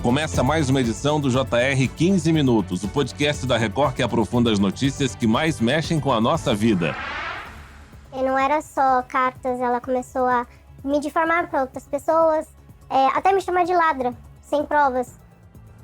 Começa mais uma edição do JR 15 Minutos, o podcast da Record que aprofunda as notícias que mais mexem com a nossa vida. E não era só cartas, ela começou a me difamar para outras pessoas, até me chamar de ladra, sem provas.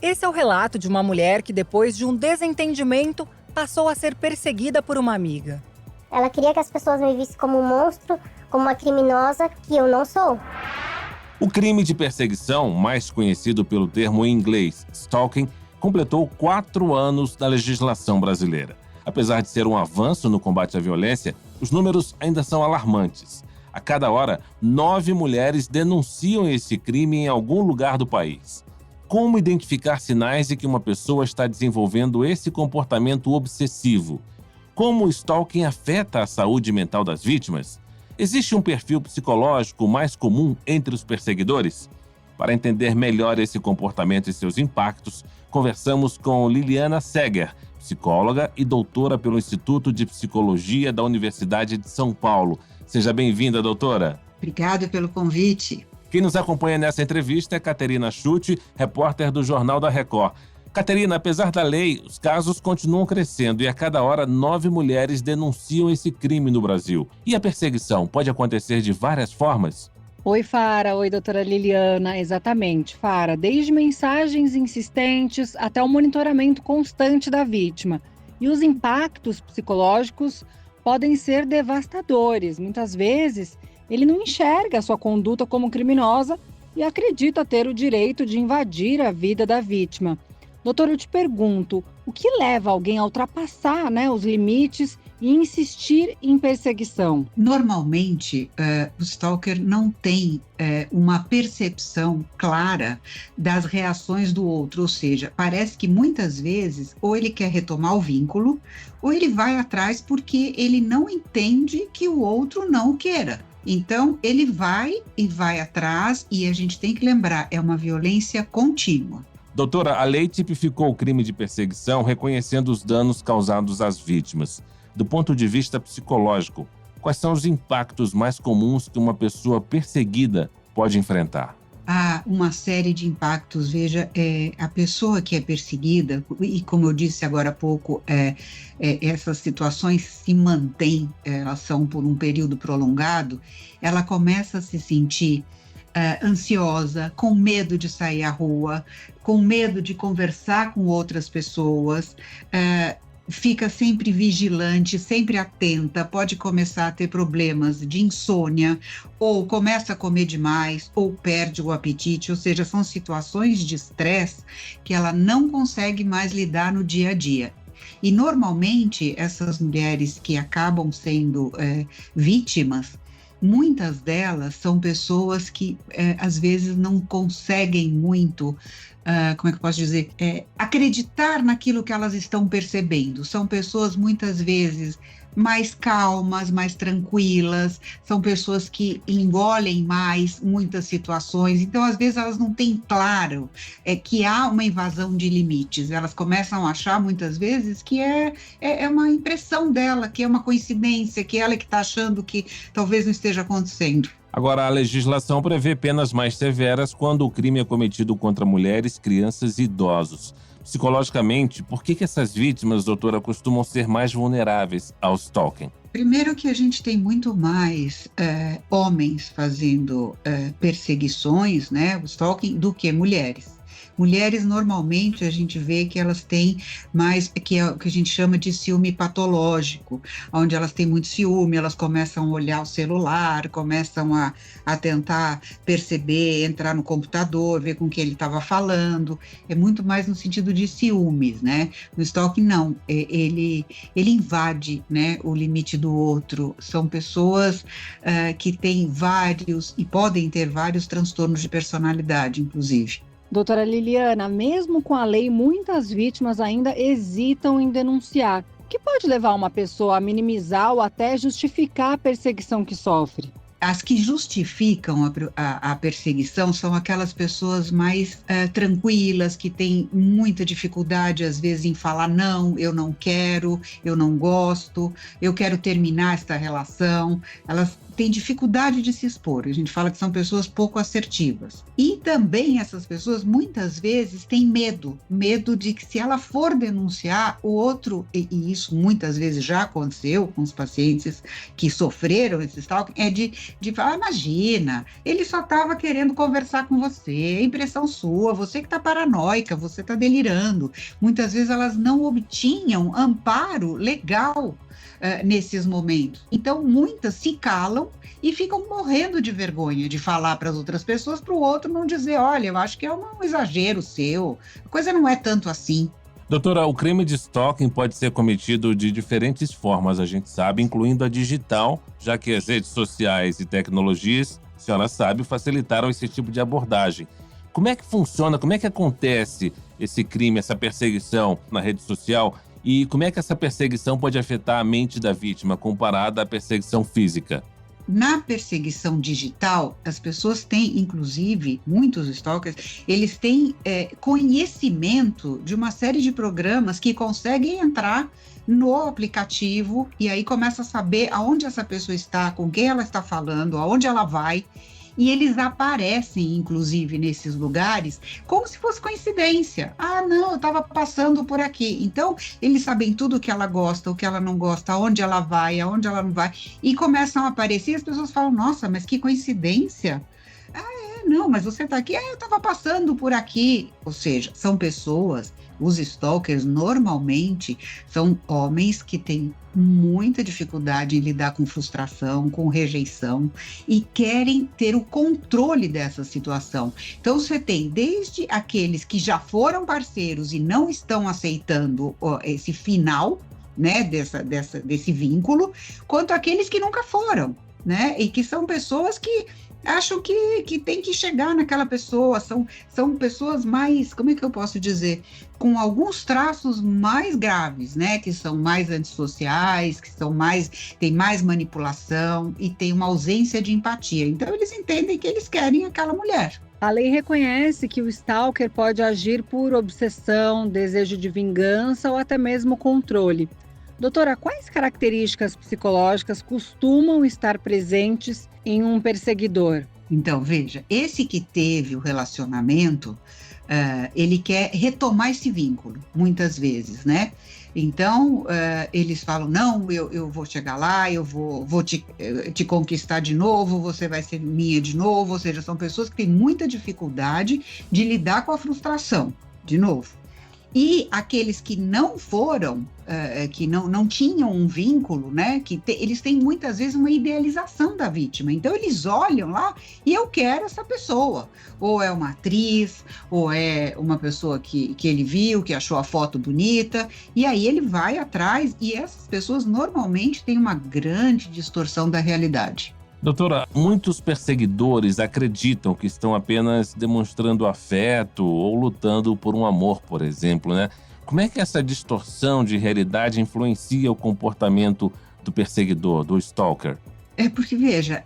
Esse é o relato de uma mulher que, depois de um desentendimento, passou a ser perseguida por uma amiga. Ela queria que as pessoas me vissem como um monstro, como uma criminosa, que eu não sou. O crime de perseguição, mais conhecido pelo termo em inglês stalking, completou 4 anos na legislação brasileira. Apesar de ser um avanço no combate à violência, os números ainda são alarmantes. A cada hora, 9 mulheres denunciam esse crime em algum lugar do país. Como identificar sinais de que uma pessoa está desenvolvendo esse comportamento obsessivo? Como o stalking afeta a saúde mental das vítimas? Existe um perfil psicológico mais comum entre os perseguidores? Para entender melhor esse comportamento e seus impactos, conversamos com Liliana Seger, psicóloga e doutora pelo Instituto de Psicologia da Universidade de São Paulo. Seja bem-vinda, doutora. Obrigada pelo convite. Quem nos acompanha nessa entrevista é Caterina Schutte, repórter do Jornal da Record. Caterina, apesar da lei, os casos continuam crescendo e a cada hora 9 mulheres denunciam esse crime no Brasil. E a perseguição pode acontecer de várias formas? Oi, Fara. Oi, doutora Liliana. Exatamente, Fara. Desde mensagens insistentes até o monitoramento constante da vítima. E os impactos psicológicos podem ser devastadores. Muitas vezes, ele não enxerga a sua conduta como criminosa e acredita ter o direito de invadir a vida da vítima. Doutor, eu te pergunto, o que leva alguém a ultrapassar, os limites e insistir em perseguição? Normalmente, o stalker não tem uma percepção clara das reações do outro, ou seja, parece que muitas vezes ou ele quer retomar o vínculo ou ele vai atrás porque ele não entende que o outro não o queira. Então, ele vai atrás e a gente tem que lembrar, é uma violência contínua. Doutora, a lei tipificou o crime de perseguição reconhecendo os danos causados às vítimas. Do ponto de vista psicológico, quais são os impactos mais comuns que uma pessoa perseguida pode enfrentar? Há uma série de impactos. Veja, a pessoa que é perseguida, e como eu disse agora há pouco, essas situações se mantêm, elas são por um período prolongado, ela começa a se sentir ansiosa, com medo de sair à rua, com medo de conversar com outras pessoas, fica sempre vigilante, sempre atenta, pode começar a ter problemas de insônia, ou começa a comer demais, ou perde o apetite, ou seja, são situações de estresse que ela não consegue mais lidar no dia a dia. E normalmente essas mulheres que acabam sendo vítimas, muitas delas são pessoas que às vezes não conseguem muito, como é que eu posso dizer, acreditar naquilo que elas estão percebendo. São pessoas muitas vezes mais calmas, mais tranquilas, são pessoas que engolem mais muitas situações, então às vezes elas não têm claro que há uma invasão de limites, elas começam a achar muitas vezes que é uma impressão dela, que é uma coincidência, que ela que está achando que talvez não esteja acontecendo. Agora, a legislação prevê penas mais severas quando o crime é cometido contra mulheres, crianças e idosos. Psicologicamente, por que essas vítimas, doutora, costumam ser mais vulneráveis ao stalking? Primeiro que a gente tem muito mais homens fazendo perseguições, o stalking, do que mulheres. Mulheres, normalmente, a gente vê que elas têm mais, que é o que a gente chama de ciúme patológico, onde elas têm muito ciúme, elas começam a olhar o celular, começam a tentar perceber, entrar no computador, ver com quem ele estava falando, é muito mais no sentido de ciúmes, No stalking, não, ele invade, o limite do outro, são pessoas que têm vários, e podem ter vários transtornos de personalidade, inclusive. Doutora Liliana, mesmo com a lei, muitas vítimas ainda hesitam em denunciar. O que pode levar uma pessoa a minimizar ou até justificar a perseguição que sofre? As que justificam a perseguição são aquelas pessoas mais tranquilas, que têm muita dificuldade, às vezes, em falar não, eu não quero, eu não gosto, eu quero terminar esta relação. Elas têm dificuldade de se expor. A gente fala que são pessoas pouco assertivas. E também essas pessoas, muitas vezes, têm medo de que se ela for denunciar, o outro, e isso muitas vezes já aconteceu com os pacientes que sofreram esse stalking, é de falar, imagina, ele só estava querendo conversar com você, é impressão sua, você que está paranoica, você está delirando. Muitas vezes elas não obtinham amparo legal nesses momentos. Então, muitas se calam e ficam morrendo de vergonha de falar para as outras pessoas, para o outro não dizer, olha, eu acho que é um exagero seu, a coisa não é tanto assim. Doutora, o crime de stalking pode ser cometido de diferentes formas, a gente sabe, incluindo a digital, já que as redes sociais e tecnologias, a senhora sabe, facilitaram esse tipo de abordagem. Como é que funciona, como é que acontece esse crime, essa perseguição na rede social? E como é que essa perseguição pode afetar a mente da vítima comparada à perseguição física? Na perseguição digital, as pessoas têm, inclusive, muitos stalkers, eles têm conhecimento de uma série de programas que conseguem entrar no aplicativo e aí começa a saber aonde essa pessoa está, com quem ela está falando, aonde ela vai. E eles aparecem, inclusive, nesses lugares, como se fosse coincidência. Ah, não, eu estava passando por aqui. Então, eles sabem tudo o que ela gosta, o que ela não gosta, aonde ela vai, aonde ela não vai. E começam a aparecer e as pessoas falam, nossa, mas que coincidência. Não, mas você está aqui? Eu estava passando por aqui. Ou seja, são pessoas, os stalkers normalmente são homens que têm muita dificuldade em lidar com frustração, com rejeição e querem ter o controle dessa situação. Então você tem desde aqueles que já foram parceiros e não estão aceitando esse final, né, desse vínculo, quanto aqueles que nunca foram, né, e que são pessoas que acham que tem que chegar naquela pessoa, são pessoas mais, como é que eu posso dizer, com alguns traços mais graves, né, que são mais antissociais, que têm mais manipulação e têm uma ausência de empatia. Então eles entendem que eles querem aquela mulher. A lei reconhece que o stalker pode agir por obsessão, desejo de vingança ou até mesmo controle. Doutora, quais características psicológicas costumam estar presentes em um perseguidor? Então, veja, esse que teve o relacionamento, ele quer retomar esse vínculo, muitas vezes, né? Então, eles falam, não, eu vou chegar lá, eu vou te conquistar de novo, você vai ser minha de novo, ou seja, são pessoas que têm muita dificuldade de lidar com a frustração, de novo. E aqueles que não foram, que não tinham um vínculo, né, eles têm muitas vezes uma idealização da vítima. Então eles olham lá e eu quero essa pessoa. Ou é uma atriz, ou é uma pessoa que ele viu, que achou a foto bonita, e aí ele vai atrás e essas pessoas normalmente têm uma grande distorção da realidade. Doutora, muitos perseguidores acreditam que estão apenas demonstrando afeto ou lutando por um amor, por exemplo, né? Como é que essa distorção de realidade influencia o comportamento do perseguidor, do stalker? Porque, veja,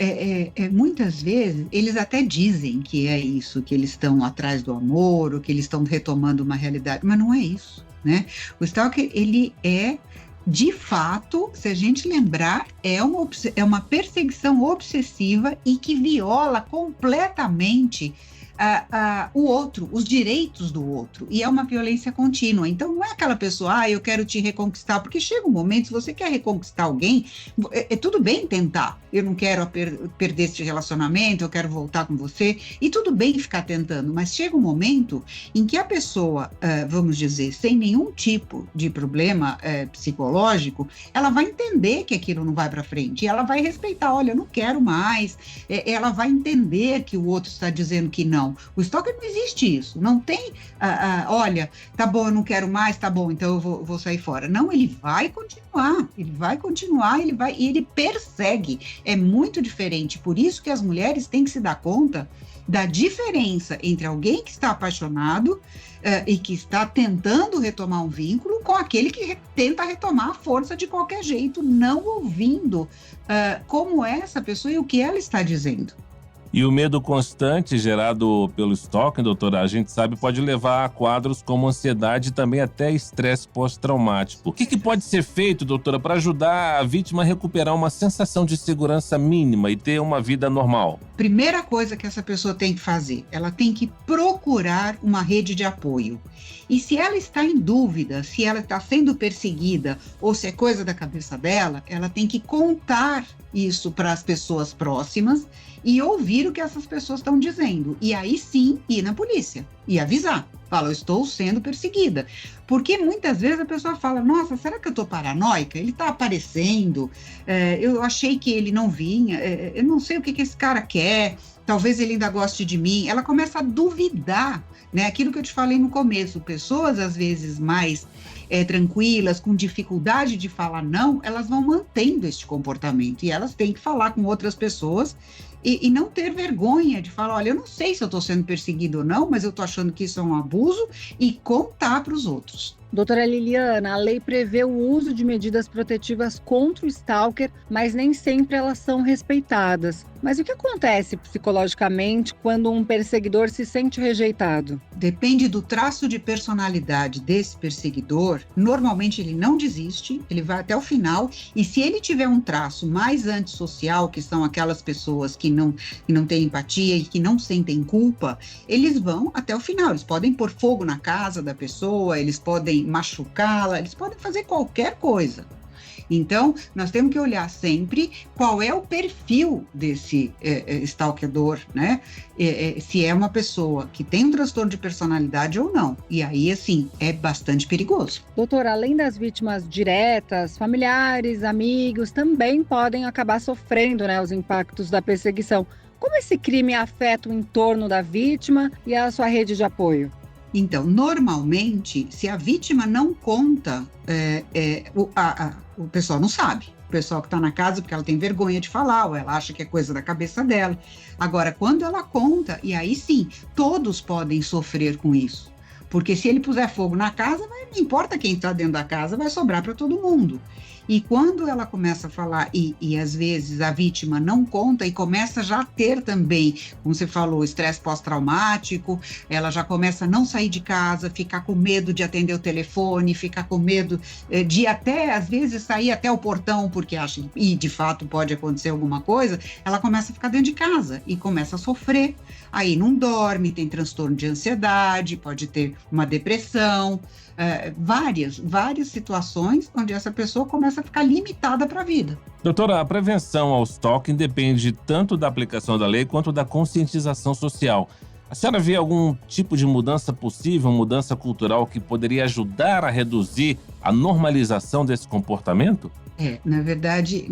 muitas vezes eles até dizem que é isso, que eles estão atrás do amor, ou que eles estão retomando uma realidade, mas não é isso, né? O stalker, ele é, de fato, se a gente lembrar, é uma perseguição obsessiva e que viola completamente o outro, os direitos do outro, e é uma violência contínua. Então não é aquela pessoa, eu quero te reconquistar, porque chega um momento, se você quer reconquistar alguém, é tudo bem tentar, eu não quero perder esse relacionamento, eu quero voltar com você, e tudo bem ficar tentando, mas chega um momento em que a pessoa, vamos dizer, sem nenhum tipo de problema psicológico, ela vai entender que aquilo não vai para frente, e ela vai respeitar, olha, eu não quero mais, ela vai entender que o outro está dizendo que não. O stalker não existe isso, não tem, olha, tá bom, eu não quero mais, tá bom, então eu vou sair fora. Não, ele vai continuar, e ele persegue. É muito diferente, por isso que as mulheres têm que se dar conta da diferença entre alguém que está apaixonado e que está tentando retomar um vínculo com aquele que tenta retomar a força de qualquer jeito, não ouvindo como é essa pessoa e o que ela está dizendo. E o medo constante gerado pelo stalking, doutora, a gente sabe, pode levar a quadros como ansiedade e também até estresse pós-traumático. O que pode ser feito, doutora, para ajudar a vítima a recuperar uma sensação de segurança mínima e ter uma vida normal? Primeira coisa que essa pessoa tem que fazer, ela tem que procurar uma rede de apoio. E se ela está em dúvida, se ela está sendo perseguida ou se é coisa da cabeça dela, ela tem que contar isso para as pessoas próximas e ouvir o que essas pessoas estão dizendo. E aí sim, ir na polícia e avisar. Fala, eu estou sendo perseguida. Porque muitas vezes a pessoa fala, nossa, será que eu estou paranoica? Ele está aparecendo, eu achei que ele não vinha, eu não sei o que esse cara quer, talvez ele ainda goste de mim. Ela começa a duvidar, né? Aquilo que eu te falei no começo, pessoas às vezes mais tranquilas, com dificuldade de falar não, elas vão mantendo este comportamento e elas têm que falar com outras pessoas e não ter vergonha de falar, olha, eu não sei se eu estou sendo perseguido ou não, mas eu estou achando que isso é um abuso e contar para os outros. Doutora Liliana, a lei prevê o uso de medidas protetivas contra o stalker, mas nem sempre elas são respeitadas. Mas o que acontece psicologicamente quando um perseguidor se sente rejeitado? Depende do traço de personalidade desse perseguidor. Normalmente ele não desiste, ele vai até o final. E se ele tiver um traço mais antissocial, que são aquelas pessoas que não têm empatia e que não sentem culpa, eles vão até o final. Eles podem pôr fogo na casa da pessoa, eles podem machucá-la, eles podem fazer qualquer coisa. Então, nós temos que olhar sempre qual é o perfil desse stalkeador, né? Se é uma pessoa que tem um transtorno de personalidade ou não. E aí, assim, é bastante perigoso. Doutora, além das vítimas diretas, familiares, amigos, também podem acabar sofrendo, né, os impactos da perseguição. Como esse crime afeta o entorno da vítima e a sua rede de apoio? Então, normalmente, se a vítima não conta, o pessoal não sabe. O pessoal que está na casa, porque ela tem vergonha de falar, ou ela acha que é coisa da cabeça dela. Agora, quando ela conta, e aí sim, todos podem sofrer com isso. Porque se ele puser fogo na casa, não importa quem está dentro da casa, vai sobrar para todo mundo. E quando ela começa a falar, e às vezes a vítima não conta e começa já a ter também, como você falou, estresse pós-traumático, ela já começa a não sair de casa, ficar com medo de atender o telefone, ficar com medo de até, às vezes, sair até o portão, porque acha, e de fato pode acontecer alguma coisa, ela começa a ficar dentro de casa e começa a sofrer. Aí não dorme, tem transtorno de ansiedade, pode ter uma depressão, várias situações onde essa pessoa começa a ficar limitada para a vida. Doutora, a prevenção ao stalking depende tanto da aplicação da lei quanto da conscientização social. A senhora vê algum tipo de mudança possível, mudança cultural que poderia ajudar a reduzir a normalização desse comportamento? Na verdade,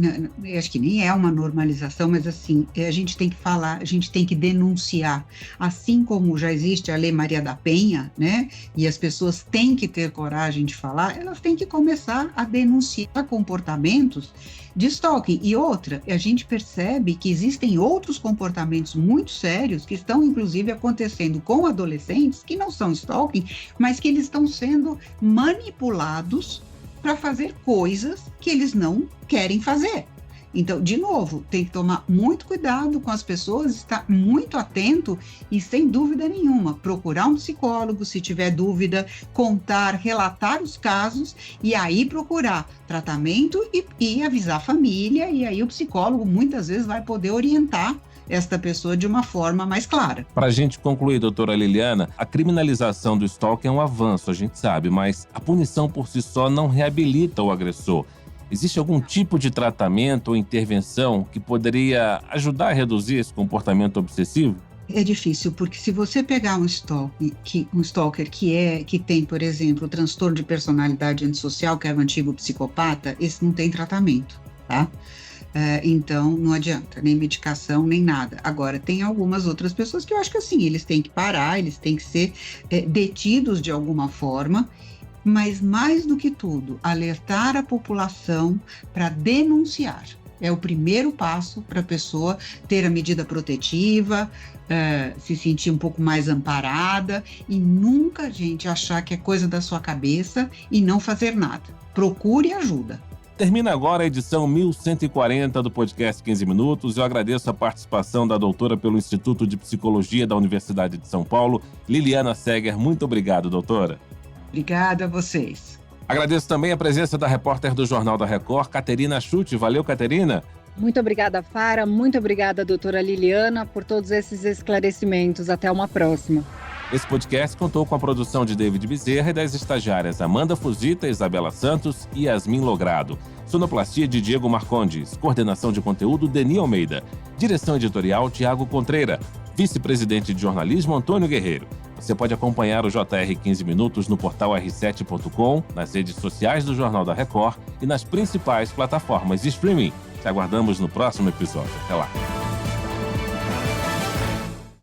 eu acho que nem é uma normalização, mas assim, a gente tem que falar, a gente tem que denunciar. Assim como já existe a Lei Maria da Penha, né? E as pessoas têm que ter coragem de falar, elas têm que começar a denunciar comportamentos de stalking. E outra, a gente percebe que existem outros comportamentos muito sérios que estão, inclusive, acontecendo com adolescentes que não são stalking, mas que eles estão sendo manipulados para fazer coisas que eles não querem fazer. Então, de novo, tem que tomar muito cuidado com as pessoas, estar muito atento e, sem dúvida nenhuma, procurar um psicólogo se tiver dúvida, contar, relatar os casos e aí procurar tratamento e avisar a família, e aí o psicólogo muitas vezes vai poder orientar esta pessoa de uma forma mais clara. Para a gente concluir, doutora Liliana, a criminalização do stalking é um avanço, a gente sabe, mas a punição por si só não reabilita o agressor. Existe algum tipo de tratamento ou intervenção que poderia ajudar a reduzir esse comportamento obsessivo? É difícil, porque se você pegar um stalker que tem, por exemplo, o transtorno de personalidade antissocial, que é o antigo psicopata, esse não tem tratamento, tá? Então não adianta, nem medicação, nem nada. Agora, tem algumas outras pessoas que eu acho que assim, eles têm que parar, eles têm que ser detidos de alguma forma, mas mais do que tudo, alertar a população para denunciar. É o primeiro passo para a pessoa ter a medida protetiva, se sentir um pouco mais amparada e nunca, gente, achar que é coisa da sua cabeça e não fazer nada. Procure ajuda. Termina agora a edição 1140 do podcast 15 Minutos. Eu agradeço a participação da doutora pelo Instituto de Psicologia da Universidade de São Paulo, Liliana Seger. Muito obrigado, doutora. Obrigada a vocês. Agradeço também a presença da repórter do Jornal da Record, Caterina Schutte. Valeu, Caterina. Muito obrigada, Fara. Muito obrigada, doutora Liliana, por todos esses esclarecimentos. Até uma próxima. Esse podcast contou com a produção de David Bezerra e das estagiárias Amanda Fusita, Isabela Santos e Yasmin Logrado. Sonoplastia de Diego Marcondes. Coordenação de conteúdo, Deni Almeida. Direção editorial, Tiago Contreira. Vice-presidente de jornalismo, Antônio Guerreiro. Você pode acompanhar o JR 15 Minutos no portal r7.com, nas redes sociais do Jornal da Record e nas principais plataformas de streaming. Te aguardamos no próximo episódio. Até lá.